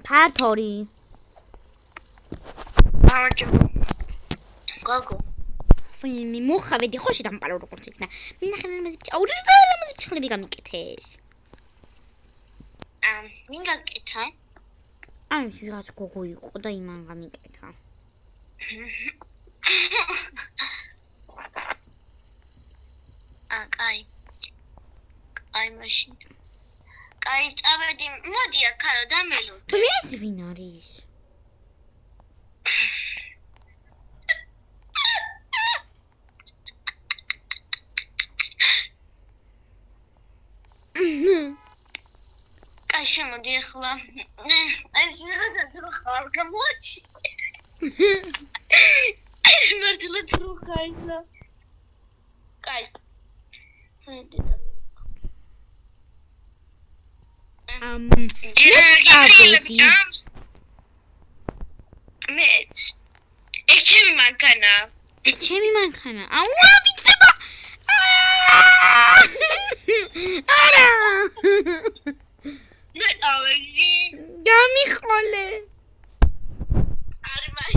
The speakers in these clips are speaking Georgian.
ფართორი. გოგო. ვინმე მოხავედი ხო შედამყარო როგორც იქნა. მინახე ლამაზი ბჭაური ლამაზი ბჭხლები გამიკეთეს. ვინ გაკეთა? აი ვიღაც გოგო იყო და იმან გამიკეთა. კაი მაშინ. კაი წავედი, მოდი აქ არა დამელო. თუ ეს ვინ არის? კაი შემოდი ახლა. ეს ვიღაცა დრო ხარ გამოჩი. ეს მართლა დრო ხაილა. კაი. მეც. ჩემი მანქანა. აუა მიწება. არა. მე ავედი. გამიხოლე. არი მაი.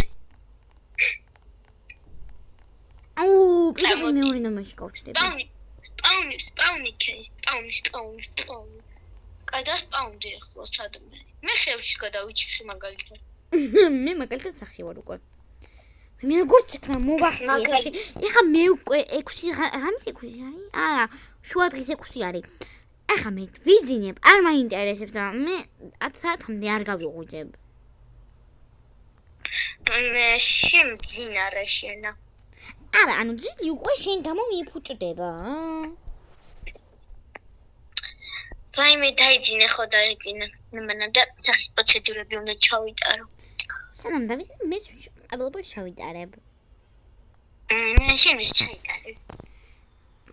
აუ, კიდევ მეორე ნომერში გავჩნდები. სპაუნი. კაი და სპაუნდი ახლა სადმე. მე ხევში გადავიჭრე მაგალითად. მე მაგალითად სახში ვარ უკვე. მე როგორც იქნა მოვახციე. ეხა მე უკვე 6 ღამის 6 არის? აა, შუა დღის 6 არის. ეხა მე ვიძინებ, არ მაინტერესებს და მე 10 საათამდე არ გავიღვიძებ. მე შემძინარე შენა. არა, ანუ ძილი უკვე შენ გამო მიფუჭდება. ვაიმე დაიძინე ხო დაიძინე. მანდა და სახის პროცედურები უნდა ჩავიტარო. სანამ დავიძინე, მე აბლაბა ჩავიტარებ. შენ ის ჩაიტარებ.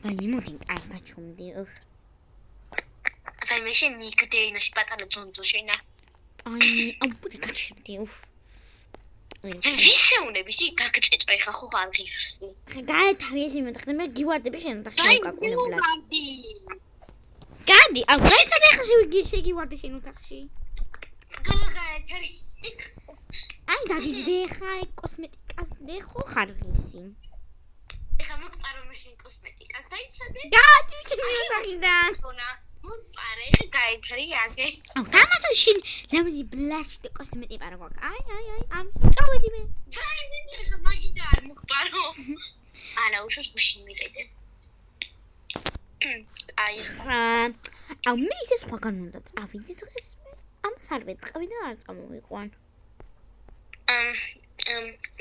ვაიმე მოდი, არ გაჩუმდი. ვაიმე შენ ნიგდეინაში პატარა ძონძო შენა. აი, მოდი გაჩუმდი. ვისეუნები ში გაგწეწვე ხა ხო არ ღირსი. გაეთარიე შემეთახე მე გივარდები შენ და შევკაკუნებლად. გადი, აუ გაიცადე ხა შეგივარდი შენ ოთახში. გაეთარი. აი დაგიჯდე ხა კოსმეტიკას დე ხო ხარ ღირსი. ეხა მოგპარო მაშინ კოსმეტიკას დაიცადე. გადი ჩემი ოთახიდან. მოგპარე გაეთარი აგე. აუ გამათაშინ ლამაზი ბლაშტი კოსმეტიკა პარა გვაქვს. აი, ამ წავედი მე. ვაიმე ეხა მაგიდა არ მოგპარო. არა უშოს გუშინ მიყიდე. აი ხა აუ მე ისე სხვაგან უნდა წავიდი დღეს მე ამას არ ვეთყავი და არ წამოვიყვან.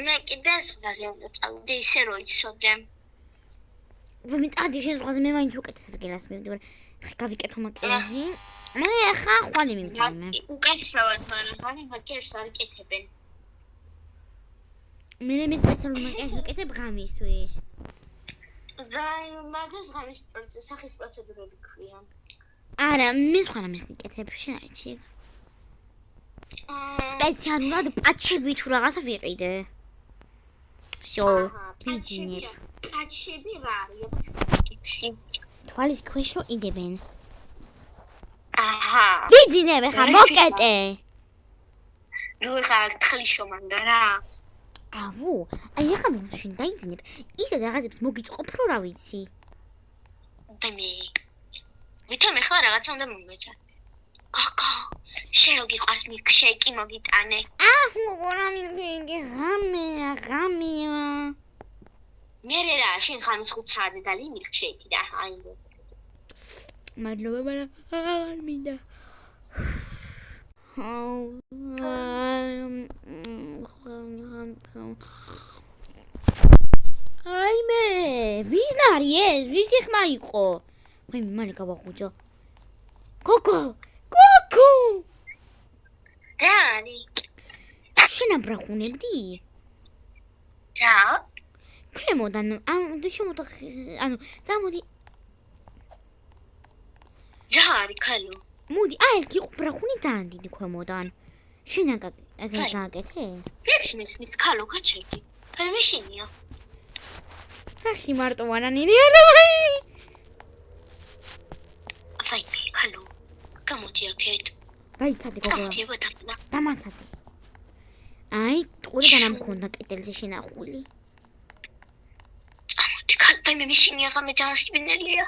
მე კიდე სხვაზე უნდა წავიდე ისე რომ იცოდე. ვამე წადი შენ სხვაზე მე მაინც უკეთესად გელას მივდივარ. ხა გავიკეთო მაკიაჟი. მე ხა ხვალი მივდივარ. უკეთესად მაგრამ მაგერს არ იკეთებენ. მე სპეციალურ მაკიაჟს ვიკეთებ ღამისთვის. მაგას ღამის სახის პროცედურები ქვია. არა, მე სხვა რამეს ვიკეთებ, შენ აიცი. სპეციალურად პაჩები თუ რაღაცა ვიყიდე. შო, ვიძინებ. პაჩები რა არის? თვალის ქვეშ რო იდებენ. აჰა. ვიძინებ ხა მოკეტე. ნუ ხა თხლი შომანდა რა. ავუ, აი ახლა მე შენ დაიძინებ. ისე რაღაცებს მოგიწყობ რო რა ვიცი. მე ვითომ ახლა რაღაცა უნდა მომეცა. გოგო, შენ რო გიყვარს მილკშეიკი მოგიტანე. გოგო რა მილკშეიკი ღამეა. მე რა შენ ხამის 5 საათზე დალი მილკშეიკი და აი. მადლობა, მაგრამ არ მინდა. აი მე ვინ არის ეს? ვისი ხმა იყო? მე მალე გავახუჭო. გოგო! რა არის? შენ აბრახუნებდი? რა? ქვემოდან, ანუ წამოდი. რა არის ქალო? მოდი, აი ერთი ბრახუნი ძალიან დიდი ქვემოდან. შენ აგაკეთე? მის ქალო გაჩერდი. აი მეშინია. სახი მარტო ვანანილი ალავი. აი ქალო. გამოდი აქეთ. გაიცადე გოგო. დიოდა. დამაცადე. აი, ყური განამქონდა კეტელზე შენახული. წამოდი, ქალბაიმე მისინი აღამე ჯანსკბინელია.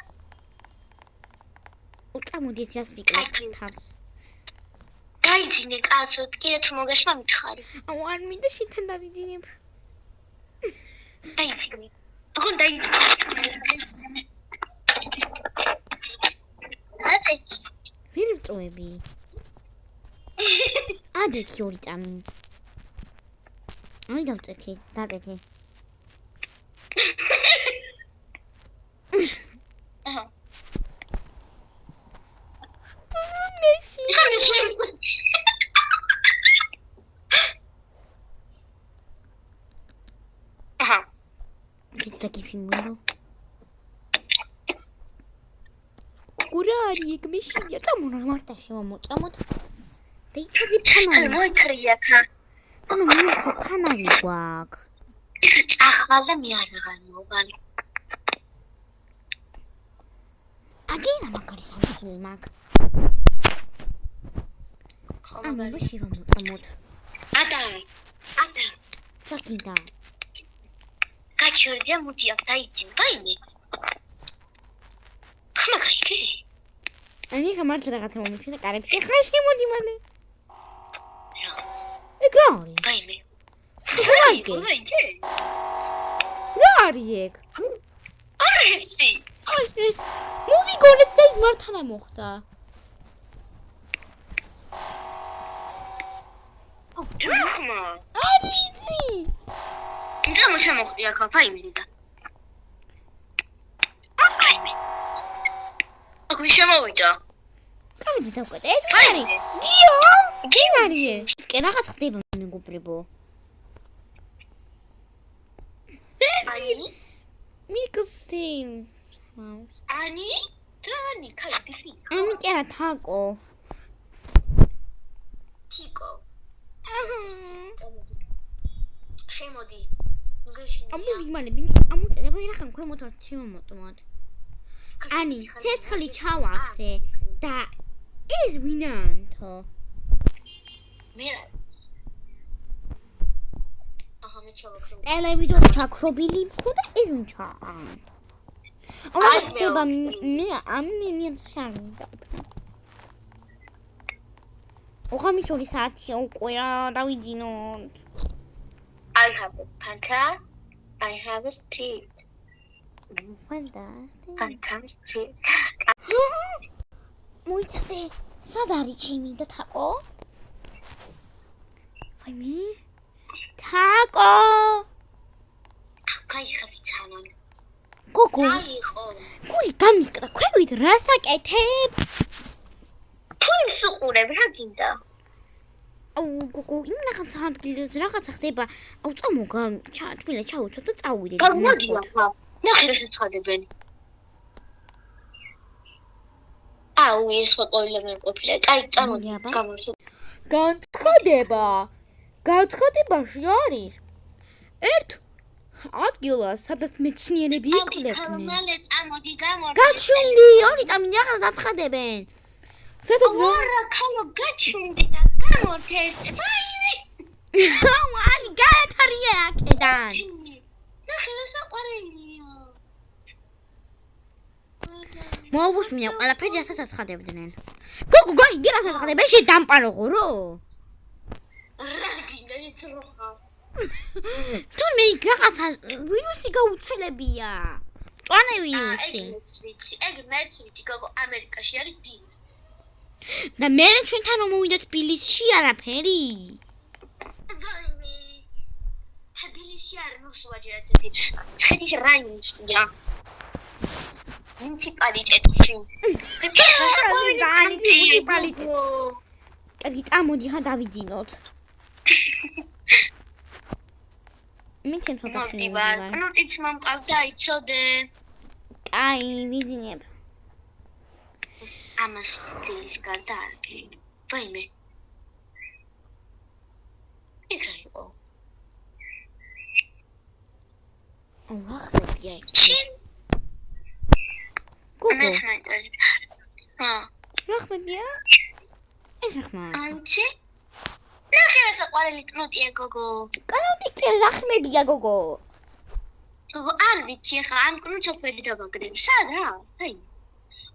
წამოდი ეს ვიკლებ თავს. გაიძინე კაცო, კიდე თუ მოგეშმა მითხარი. აუ, არ მინდა შენთან დავიძინებ. დაიძინე. ოღონ დაიძინე. აცი. ვერ ვწუები. ადექი ორი წამი. აი დავწექი, დაგეკი. აჰა. აჰა. Pizza che filmano. Curari, che mi sceglie. Siamo una morta scemo, siamo. Dei casi panali. მოიქრია ხა. Sono molto panali guac. ახლა მე აღარ მოვალ. Agina magari sai mag. Ami boshiva motamot. ატა. Fakida. გაჩვენებია მუდი აქ დაიძინე. გაიმე. ხმა გაიგე? Ani გამართ რაღაცა მომიჩნდა კარებში. ხა შემოდი მალე. ეგრარი. გაიმე. გაიგე. გარი ეგ. არიცი. მოვიგონეთ და ის მართლა მოხდა. ხმა. არიცი. და მოხდი აქ ფაიმერი და. აიმე. აქ შემოვიდა. კამი დავკეთე. ეს არის. გიო. გინარიე. კი რაღაც ხდება მეგობრებო. აი. მიკსტინ. ani tani kalbi Ami kera თაკო. tiko შემოდი მოგეშინია ამუ ვიმალები ამუწედება ირახან ქვემოთ შემომოწმოთ ანი ცეცხლი ჩავახრე და ეს ვინანთო მე აჰა მე ჩავახრე ტელევიზორი ჩაქრობილი ხოდა ეს ვინჩა ამას ხდება მე ამი შარდა ოღამისორი საათია უკვე დავიძინოთ I have a panta I have a stick fantastic fantastic მოიცადე სად არის ჩემი და თაკო ვაიმე თაკო გაიხები ჩანან გოგო აიყო გული გამისკრა ქვევით რასაკეთებ თუ სუყურებ რა გინდა აუ გოგო იმ რაღაც ადგილას რაღაცა ხდება აუ წამოგა თბილა ჩაუცო და წავიდე გამოდია ხა ნახე რა შეცხადებენ აუ ეს მოყოვილე მე ყოფილა აი წამოდი გამორჩე განცხადებაში არის ერთ ადგილას სადაც მეცნიერები იკვლევდნენ მალე წამოდი გამორჩე გაჩუნდი ორი წამი რაღაც აცხადებენ სადაც ვარა ქალო გაჩუნდი და გამორჩე აუ ალი გაეთარია აქედან ნახე რა საყვარელია მოვუსმინე ყველაფერი რასაც აცხადებდნენ გოგო გაიგე რასაც აცხადებენ შე დამპაროღო რო რა გინდა იცროხა თუ მე რაღაცა ვირუსი გაუცელებია წვანე ვირუსი ეგ მეც ვიცი გოგო ამერიკაში არის დი და მე ჩვენთან მომივიდეთ თბილისში არაფერი თბილისში არ მოსვაჯერეთ ცხედის რაიონია მუნიციპალიტეტში კარგი წამოდი ხა დავიძინოთ მე ჩემს ოთახში ვარ ნუ იც მომყავდა იცოდე კაი ვიძინებ ამას ძილის გარდა არ გეი ვაიმე იქა იყო ოღახლებია ჩინ გოგო ჰა რახმებია ეს ხმა. ანჩი? ნახე რა საყვარელი კნუტია გოგო. კანონიკე რა ხმებია გოგო? გოგო არ ვიცი ხა ამ კნუტს ოფერი დავაგდები. სად რა? აი.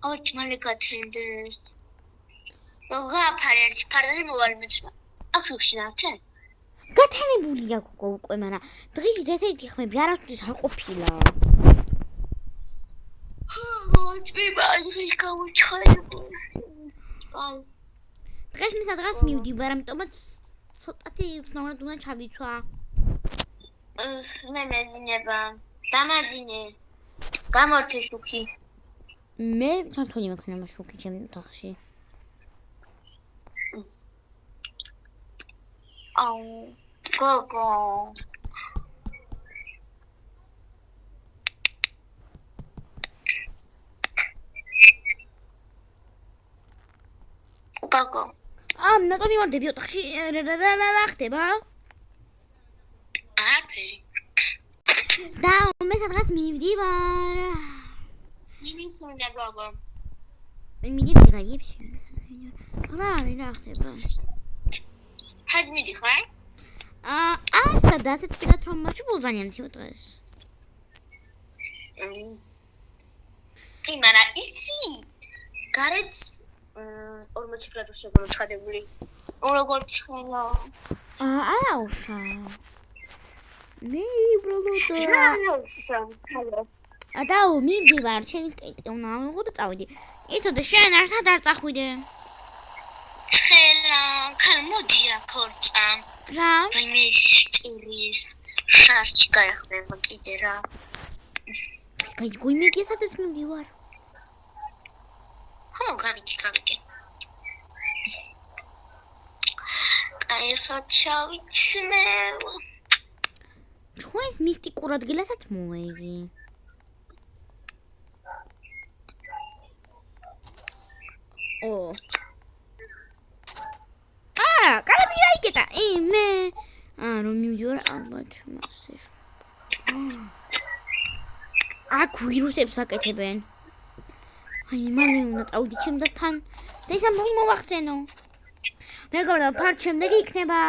ოჩ მალე გათენდეს. გოგო აფარე არის ფარდარი მოვალმეცმა. აქ შუშინავთე? გათენებულია გოგო უკვე, მაგრამ დღეში ესეთი ხმები არასდროს არ ყოფილა. წვიმა ის გაუჩხარებო. აი. დღეს მე სადღაც მივდივარ, ამიტომაც ცოტათი უცნაურად უნდა ჩავიცვა. მე მეძინება. დამაძინე. გამორთე შუქი. მე თვითონი მექნება შუქი ჩემ ოთახში. აუ, გოგო. გოგო. ნატო მივარდები ოთახში რა ხდება? არაფერი. და მე სადღაც მივდივარ. მინის უნდა გოგო. მიდივარ გაიებში. რა არის რა ხდება? ჰად მიდიხარ? სადა ასეთ პირად რომ მაშინ ბულგანიანთი დღეს. კი, მაგრამ იცი? გარეთ 40 გრადუსია გამოცხადებული. როგორ ცხელა? აუშა. მე უბრალოდ დაუ მივდივარ, ჩემს კეტი უნდა ავიღო და წავიდი. იცოდე შენ არ წახვიდე. ცხელა, ხან მოდი აქ ორწა. რა? მე შტირის შარში გაიხდება კიდე რა. გაიგოიმეგი სადაც მივდივარ. ხო, გავიგე. კაიფად ჩავიცმევ. ჩვენს მისტიკურ ადგილასაც მოვედი. კარები აიგეთა. მე რომ მივდივარ ალბათ მასე. აქ ვირუსებს აკეთებენ. აი მალე უნდა წავიდი ჩემთან და ის ამ მოვახსენო. მე გავდა ფართ შემდეგი იქნება.